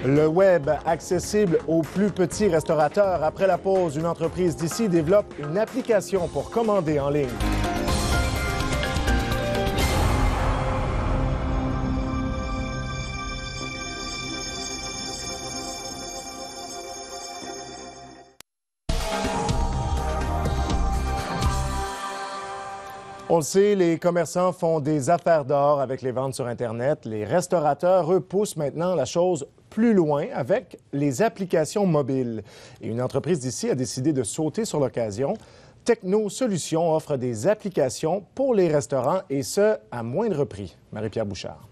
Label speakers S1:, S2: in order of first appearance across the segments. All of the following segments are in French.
S1: Le web accessible aux plus petits restaurateurs. Après la pause, une entreprise d'ici développe une application pour commander en ligne. On le sait, les commerçants font des affaires d'or avec les ventes sur Internet. Les restaurateurs, eux, poussent maintenant la chose plus loin avec les applications mobiles. Et une entreprise d'ici a décidé de sauter sur l'occasion. Techno Solutions offre des applications pour les restaurants et ce, à moindre prix. Marie-Pierre Bouchard.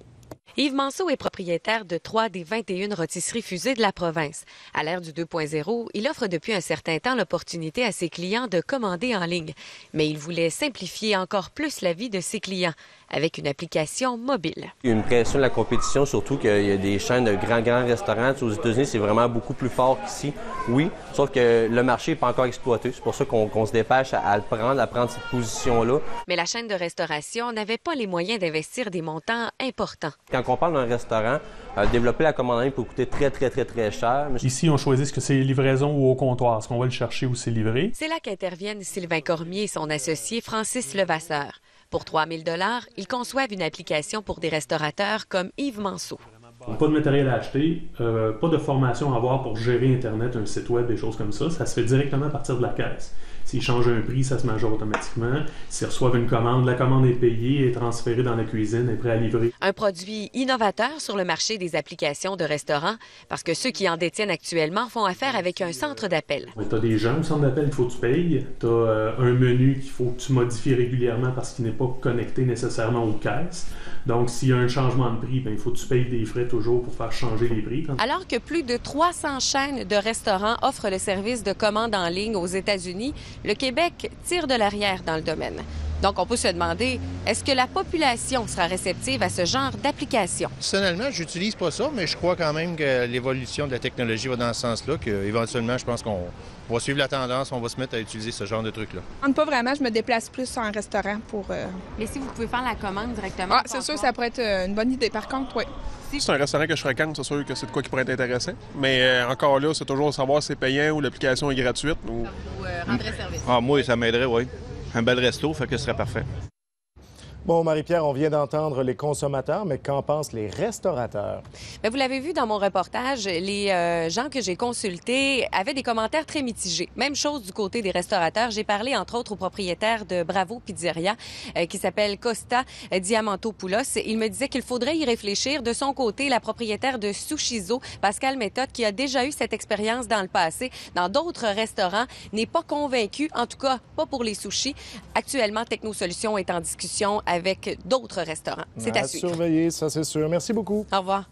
S2: Yves Manceau est propriétaire de 3 des 21 rôtisseries fusées de la province. À l'ère du 2.0, il offre depuis un certain temps l'opportunité à ses clients de commander en ligne. Mais il voulait simplifier encore plus la vie de ses clients avec une application mobile.
S3: Il y a une pression de la compétition, surtout qu'il y a des chaînes de grands restaurants. Aux États-Unis, c'est vraiment beaucoup plus fort qu'ici. Oui, sauf que le marché n'est pas encore exploité. C'est pour ça qu'on se dépêche à le prendre, à prendre cette position-là.
S2: Mais la chaîne de restauration n'avait pas les moyens d'investir des montants importants.
S3: Quand on parle d'un restaurant, développer la commande en ligne peut coûter très cher.
S4: Ici, on choisit ce que c'est livraison ou au comptoir. Est-ce qu'on va le chercher ou c'est livré?
S2: C'est là qu'interviennent Sylvain Cormier et son associé Francis Levasseur. Pour 3 000 $, ils conçoivent une application pour des restaurateurs comme Yves Manceau.
S4: Pas de matériel à acheter, pas de formation à avoir pour gérer Internet, un site web, des choses comme ça. Ça se fait directement à partir de la caisse. S'ils changent un prix, ça se majoure automatiquement. S'ils reçoivent une commande, la commande est payée, est transférée dans la cuisine, est prête à livrer.
S2: Un produit innovateur sur le marché des applications de restaurants parce que ceux qui en détiennent actuellement font affaire avec un centre d'appel.
S4: Tu as des gens au centre d'appel, il faut que tu payes. Tu as un menu qu'il faut que tu modifies régulièrement parce qu'il n'est pas connecté nécessairement aux caisses. Donc, s'il y a un changement de prix, il faut que tu payes des frais toujours pour faire changer les prix.
S2: Alors que plus de 300 chaînes de restaurants offrent le service de commande en ligne aux États-Unis, le Québec tire de l'arrière dans le domaine. Donc, on peut se demander, est-ce que la population sera réceptive à ce genre d'application?
S5: Personnellement, je n'utilise pas ça, mais je crois quand même que l'évolution de la technologie va dans ce sens-là, qu'éventuellement, je pense qu'on va suivre la tendance, on va se mettre à utiliser ce genre de trucs-là.
S6: Pas vraiment, je me déplace plus en restaurant pour...
S2: Mais si vous pouvez faire la commande directement...
S6: Ah, c'est sûr, ça pourrait être une bonne idée. Par contre, oui.
S7: C'est un restaurant que je fréquente, c'est sûr que c'est de quoi qui pourrait être intéressant. Mais encore là, c'est toujours savoir si c'est payant ou l'application est gratuite. Ou...
S2: rendrait service.
S5: Ah, moi, ça m'aiderait, oui. Un bel resto, fait que ce serait parfait.
S1: Bon, Marie-Pierre, on vient d'entendre les consommateurs, mais qu'en pensent les restaurateurs?
S2: Bien, vous l'avez vu dans mon reportage, les gens que j'ai consultés avaient des commentaires très mitigés. Même chose du côté des restaurateurs. J'ai parlé, entre autres, au propriétaire de Bravo Pizzeria, qui s'appelle Costa Diamantopoulos. Il me disait qu'il faudrait y réfléchir. De son côté, la propriétaire de Sushizo, Pascal Méthode, qui a déjà eu cette expérience dans le passé, dans d'autres restaurants, n'est pas convaincue, en tout cas pas pour les sushis. Actuellement, Techno Solutions est en discussion avec d'autres restaurants. C'est à suivre.
S1: Surveiller, ça c'est sûr. Merci beaucoup.
S2: Au revoir.